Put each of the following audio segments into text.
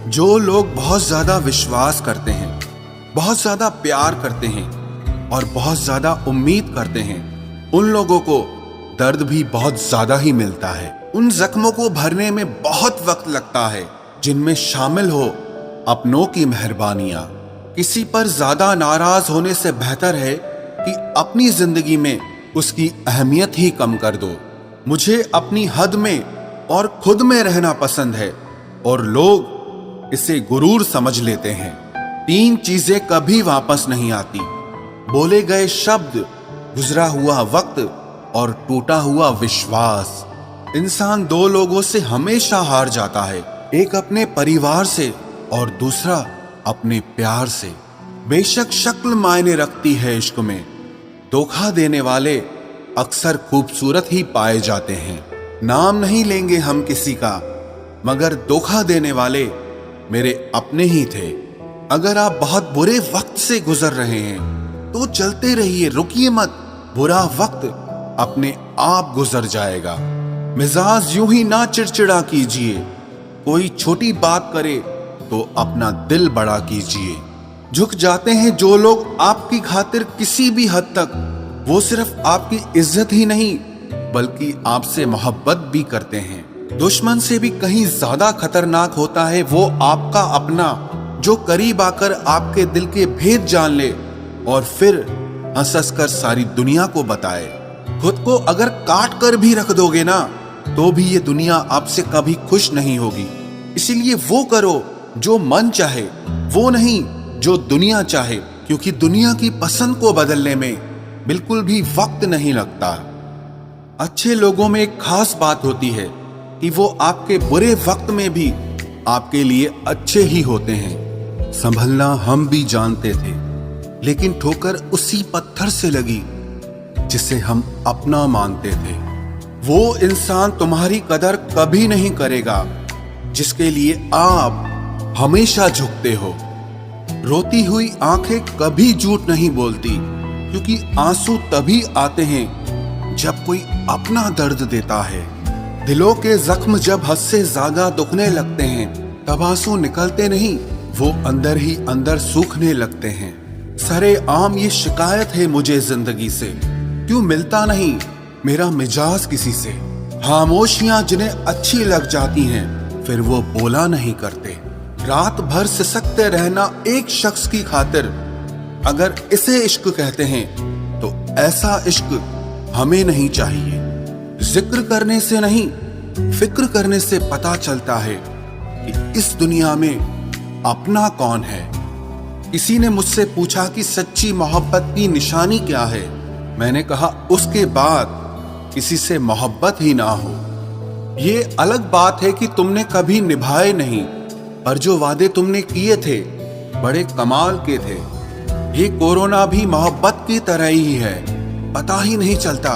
जो लोग बहुत ज्यादा विश्वास करते हैं, बहुत ज्यादा प्यार करते हैं और बहुत ज्यादा उम्मीद करते हैं, उन लोगों को दर्द भी बहुत ज्यादा ही मिलता है। उन जख्मों को भरने में बहुत वक्त लगता है जिनमें शामिल हो अपनों की मेहरबानियां। किसी पर ज्यादा नाराज होने से बेहतर है कि अपनी जिंदगी में उसकी अहमियत ही कम कर दो। मुझे अपनी हद में और खुद में रहना पसंद है और लोग इसे गुरूर समझ लेते हैं। 3 चीजें कभी वापस नहीं आती: बोले गए शब्द, गुजरा हुआ वक्त और टूटा हुआ विश्वास। इंसान 2 लोगों से हमेशा हार जाता है, एक अपने परिवार से और दूसरा अपने प्यार से। बेशक शक्ल मायने रखती है इश्क में, धोखा देने वाले अक्सर खूबसूरत ही पाए जाते हैं। नाम नहीं लेंगे हम किसी का, मगर धोखा देने वाले मेरे अपने ही थे। अगर आप बहुत बुरे वक्त से गुजर रहे हैं तो चलते रहिए, रुकिए मत। बुरा वक्त अपने आप गुजर जाएगा। मिजाज यूं ही ना चिड़चिड़ा कीजिए, कोई छोटी बात करे तो अपना दिल बड़ा कीजिए। झुक जाते हैं जो लोग आपकी खातिर किसी भी हद तक। वो सिर्फ आपकी इज्जत ही नहीं बल्कि आपसे मोहब्बत भी करते हैं। दुश्मन से भी कहीं ज्यादा खतरनाक होता है वो आपका अपना, जो करीब आकर आपके दिल के भेद जान ले और फिर हंस हंस कर सारी दुनिया को बताए। खुद को अगर काट कर भी रख दोगे ना तो भी ये दुनिया आपसे कभी खुश नहीं होगी। इसीलिए वो करो जो मन चाहे, वो नहीं जो दुनिया चाहे, क्योंकि दुनिया की पसंद को बदलने में बिल्कुल भी वक्त नहीं लगता। अच्छे लोगों में एक खास बात होती है कि वो आपके बुरे वक्त में भी आपके लिए अच्छे ही होते हैं। संभलना हम भी जानते थे, लेकिन ठोकर उसी पत्थर से लगी जिसे हम अपना मानते थे। वो इंसान तुम्हारी कदर कभी नहीं करेगा जिसके लिए आप हमेशा झुकते हो। रोती हुई आंखें कभी झूठ नहीं बोलती, क्योंकि आंसू तभी आते हैं जब कोई अपना दर्द देता है। दिलों के जख्म जब हद से ज्यादा दुखने लगते हैं तब आंसू निकलते नहीं, वो अंदर ही अंदर सूखने लगते हैं। सरेआम ये शिकायत है मुझे जिंदगी से, क्यों मिलता नहीं मेरा मिजाज किसी से। खामोशियां जिन्हें अच्छी लग जाती हैं फिर वो बोला नहीं करते। रात भर सिसकते रहना एक शख्स की खातिर, अगर इसे इश्क कहते हैं तो ऐसा इश्क हमें नहीं चाहिए। जिक्र करने से नहीं, फिक्र करने से पता चलता है कि इस दुनिया में अपना कौन है। किसी ने मुझसे पूछा कि सच्ची मोहब्बत की निशानी क्या है। मैंने कहा उसके बाद किसी से मोहब्बत ही ना हो। ये अलग बात है कि तुमने कभी निभाए नहीं, पर जो वादे तुमने किए थे बड़े कमाल के थे। ये कोरोना भी मोहब्बत की तरह ही है, पता ही नहीं चलता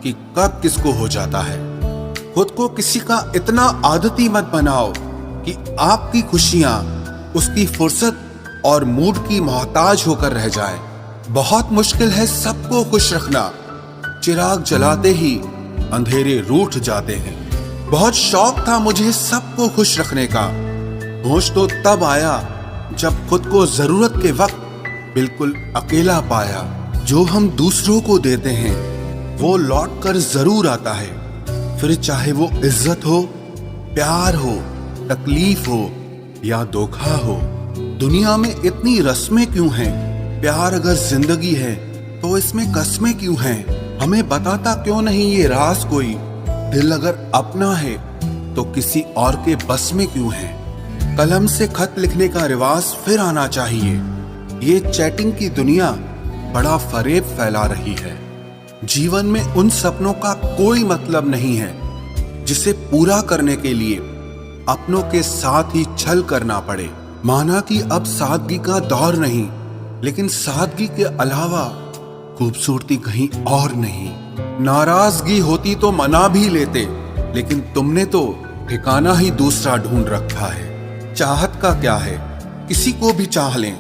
कि कब किसको हो जाता है। खुद को किसी का इतना आदती मत बनाओ कि आपकी खुशियां उसकी फुर्सत और मूड की मोहताज होकर रह जाए। बहुत मुश्किल है सबको खुश रखना, चिराग जलाते ही अंधेरे रूठ जाते हैं। बहुत शौक था मुझे सबको खुश रखने का, होश तो तब आया जब खुद को जरूरत के वक्त बिल्कुल अकेला पाया। जो हम दूसरों को देते हैं वो लौट कर जरूर आता है, फिर चाहे वो इज्जत हो, प्यार हो, तकलीफ हो या धोखा हो। दुनिया में इतनी रस्में क्यों हैं? प्यार अगर जिंदगी है तो इसमें कस्में क्यों हैं? हमें बताता क्यों नहीं ये राज कोई? दिल अगर अपना है तो किसी और के बस में क्यों है? कलम से खत लिखने का रिवाज फिर आना चाहिए। ये चैटिंग की दुनिया बड़ा फरेब फैला रही है। जीवन में उन सपनों का कोई मतलब नहीं है जिसे पूरा करने के लिए अपनों के साथ ही छल करना पड़े। माना कि अब सादगी का दौर नहीं, लेकिन सादगी के अलावा खूबसूरती कहीं और नहीं। नाराजगी होती तो मना भी लेते, लेकिन तुमने तो ठिकाना ही दूसरा ढूंढ रखा है। चाहत का क्या है, किसी को भी चाह लें।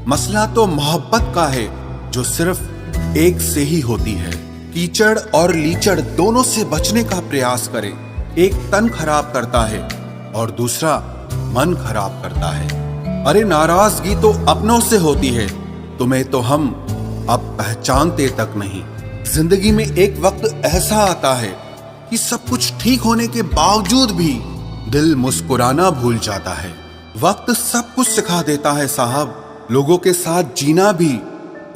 मसला तो मोहब्बत का है जो सिर्फ एक से ही होती है। कीचड़ और लीचड़ दोनों से बचने का प्रयास करें। एक तन खराब करता है और दूसरा मन खराब करता है। अरे नाराजगी तो अपनों से होती है, तुम्हें तो हम अब पहचानते तक नहीं। जिंदगी में एक वक्त ऐसा आता है कि सब कुछ ठीक होने के बावजूद भी दिल मुस्कुराना भूल जाता है। वक्त सब कुछ सिखा देता है साहब, लोगों के साथ जीना भी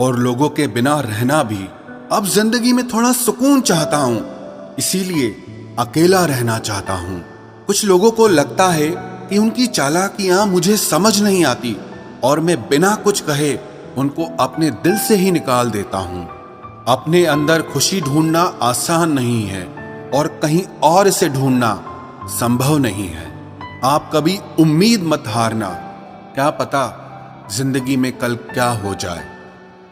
और लोगों के बिना रहना भी। अब जिंदगी में थोड़ा सुकून चाहता हूँ, इसीलिए अकेला रहना चाहता हूँ। कुछ लोगों को लगता है कि उनकी चालाकियां मुझे समझ नहीं आती और मैं बिना कुछ कहे उनको अपने दिल से ही निकाल देता हूँ। अपने अंदर खुशी ढूंढना आसान नहीं है और कहीं और इसे ढूंढना संभव नहीं है। आप कभी उम्मीद मत हारना, क्या पता जिंदगी में कल क्या हो जाए।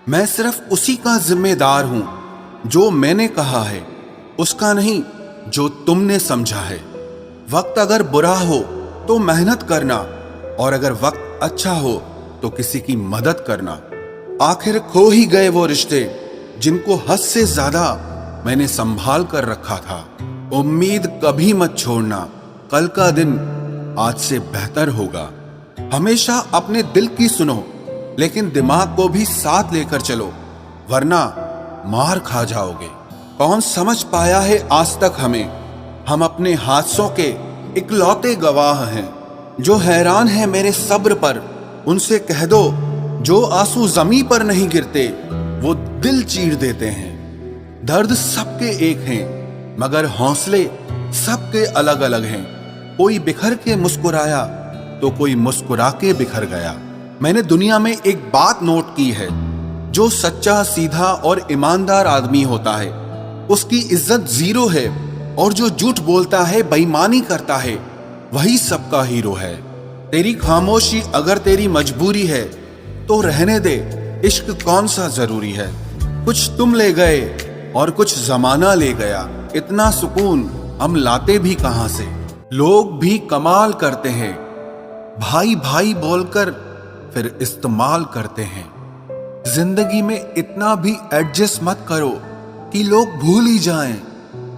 मैं सिर्फ उसी का जिम्मेदार हूं जो मैंने कहा है, उसका नहीं जो तुमने समझा है। वक्त अगर बुरा हो तो मेहनत करना और अगर वक्त अच्छा हो तो किसी की मदद करना। आखिर खो ही गए वो रिश्ते जिनको हद से ज्यादा मैंने संभाल कर रखा था। उम्मीद कभी मत छोड़ना, कल का दिन आज से बेहतर होगा। हमेशा अपने दिल की सुनो, लेकिन दिमाग को भी साथ लेकर चलो, वरना मार खा जाओगे। कौन समझ पाया है आज तक हमें? हम अपने हादसों के इकलौते गवाह हैं। जो हैरान है मेरे सब्र पर, उनसे कह दो जो आंसू जमीन पर नहीं गिरते वो दिल चीर देते हैं। दर्द सबके एक हैं, मगर हौसले सबके अलग अलग हैं। कोई बिखर के मुस्कुराया तो कोई मुस्कुरा के बिखर गया। मैंने दुनिया में एक बात नोट की है, जो सच्चा, सीधा और ईमानदार आदमी होता है उसकी इज्जत जीरो है, और जो झूठ बोलता है, बेईमानी करता है, वही सबका हीरो है। तेरी खामोशी अगर तेरी मजबूरी है तो रहने दे, इश्क कौन सा जरूरी है। कुछ तुम ले गए और कुछ जमाना ले गया, इतना सुकून हम लाते भी कहां से। लोग भी कमाल करते हैं, भाई भाई बोलकर फिर इस्तेमाल करते हैं। जिंदगी में इतना भी एडजस्ट मत करो कि लोग भूल ही जाएं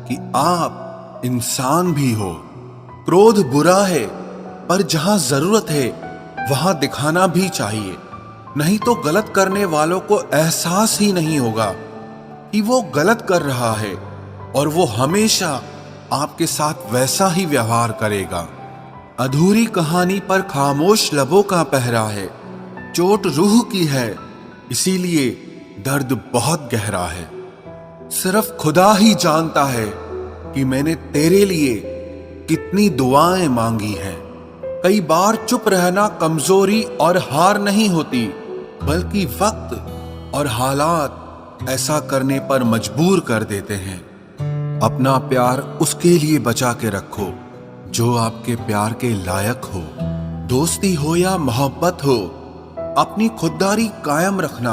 कि आप इंसान भी हो। क्रोध बुरा है, पर जहां जरूरत है वहां दिखाना भी चाहिए, नहीं तो गलत करने वालों को एहसास ही नहीं होगा कि वो गलत कर रहा है और वो हमेशा आपके साथ वैसा ही व्यवहार करेगा। अधूरी कहानी पर खामोश लबों का पहरा है, चोट रूह की है, इसीलिए दर्द बहुत गहरा है। सिर्फ खुदा ही जानता है कि मैंने तेरे लिए कितनी दुआएं मांगी हैं। कई बार चुप रहना कमजोरी और हार नहीं होती, बल्कि वक्त और हालात ऐसा करने पर मजबूर कर देते हैं। अपना प्यार उसके लिए बचा के रखो जो आपके प्यार के लायक हो। दोस्ती हो या मोहब्बत हो, अपनी खुददारी कायम रखना।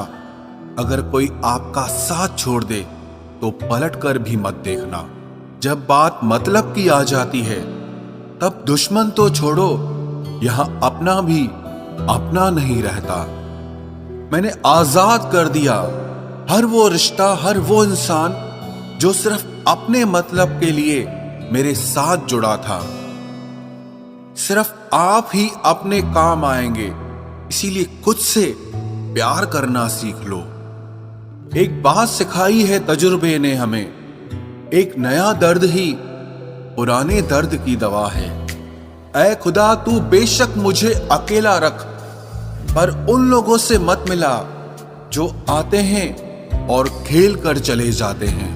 अगर कोई आपका साथ छोड़ दे तो पलट कर भी मत देखना। जब बात मतलब की आ जाती है तब दुश्मन तो छोड़ो, यहां अपना भी अपना नहीं रहता। मैंने आजाद कर दिया हर वो रिश्ता, हर वो इंसान जो सिर्फ अपने मतलब के लिए मेरे साथ जुड़ा था। सिर्फ आप ही अपने काम आएंगे, इसीलिए खुद से प्यार करना सीख लो। एक बात सिखाई है तजुर्बे ने हमें, एक नया दर्द ही पुराने दर्द की दवा है। ऐ खुदा तू बेशक मुझे अकेला रख, पर उन लोगों से मत मिला जो आते हैं और खेल कर चले जाते हैं।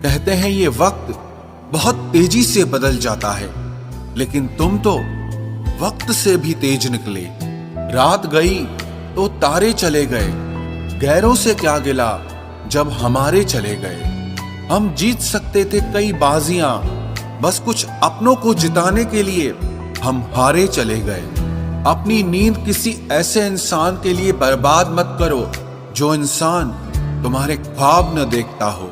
कहते हैं ये वक्त बहुत तेजी से बदल जाता है, लेकिन तुम तो वक्त से भी तेज निकले। रात गई तो तारे चले गए, गैरों से क्या गिला जब हमारे चले गए। हम जीत सकते थे कई बाजियां, बस कुछ अपनों को जिताने के लिए हम हारे चले गए। अपनी नींद किसी ऐसे इंसान के लिए बर्बाद मत करो जो इंसान तुम्हारे ख्वाब न देखता हो।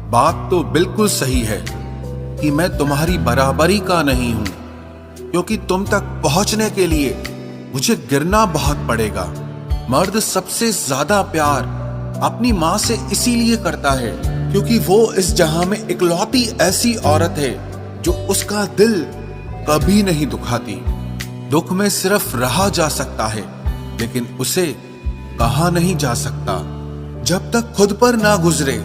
बात तो बिल्कुल सही है कि मैं तुम्हारी बराबरी का नहीं हूं, क्योंकि तुम तक पहुंचने के लिए मुझे गिरना बहुत पड़ेगा। मर्द सबसे ज्यादा प्यार अपनी मां से इसीलिए करता है क्योंकि वो इस जहां में इकलौती ऐसी औरत है जो उसका दिल कभी नहीं दुखाती। दुख में सिर्फ रहा जा सकता है, लेकिन उसे कहा नहीं जा सकता। जब तक खुद पर ना गुजरे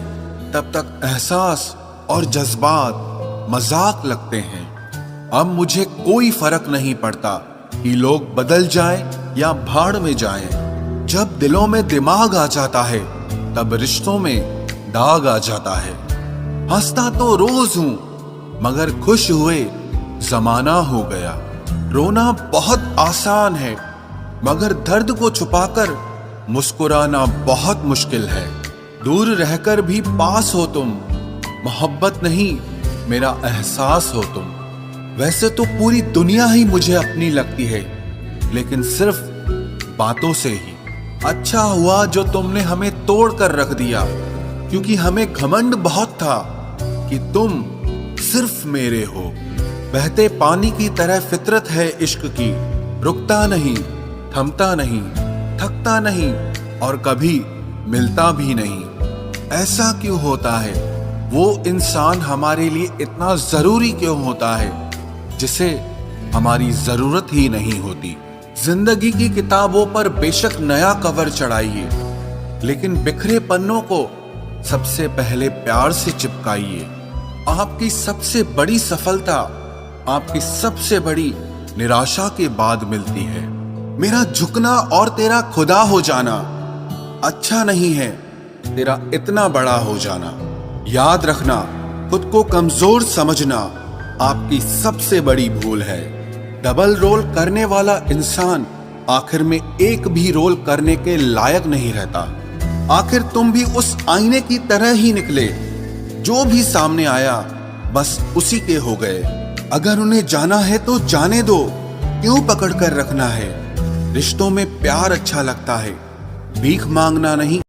तब तक एहसास और जज्बात मजाक लगते हैं। अब मुझे कोई फर्क नहीं पड़ता कि लोग बदल जाएं या भाड़ में जाएं। जब दिलों में दिमाग आ जाता है तब रिश्तों में दाग आ जाता है। हंसता तो रोज हूं, मगर खुश हुए जमाना हो गया। रोना बहुत आसान है, मगर दर्द को छुपाकर मुस्कुराना बहुत मुश्किल है। दूर रहकर भी पास हो तुम, मोहब्बत नहीं मेरा एहसास हो तुम। वैसे तो पूरी दुनिया ही मुझे अपनी लगती है, लेकिन सिर्फ बातों से ही। अच्छा हुआ जो तुमने हमें तोड़ कर रख दिया, क्योंकि हमें घमंड बहुत था कि तुम सिर्फ मेरे हो। बहते पानी की तरह फितरत है इश्क की, रुकता नहीं, थमता नहीं, थकता नहीं और कभी मिलता भी नहीं। ऐसा क्यों होता है? वो इंसान हमारे लिए इतना जरूरी क्यों होता है जिसे हमारी जरूरत ही नहीं होती? जिंदगी की किताबों पर बेशक नया कवर चढ़ाइए, लेकिन बिखरे पन्नों को सबसे पहले प्यार से चिपकाइए। आपकी सबसे बड़ी सफलता आपकी सबसे बड़ी निराशा के बाद मिलती है। मेरा झुकना और तेरा खुदा हो जाना अच्छा नहीं है, तेरा इतना बड़ा हो जाना। याद रखना, खुद को कमजोर समझना आपकी सबसे बड़ी भूल है। डबल रोल करने वाला इंसान आखिर में एक भी रोल करने के लायक नहीं रहता। आखिर तुम भी उस आईने की तरह ही निकले, जो भी सामने आया बस उसी के हो गए। अगर उन्हें जाना है तो जाने दो, क्यों पकड़ कर रखना है? रिश्तों में प्यार अच्छा लगता है, भीख मांगना नहीं।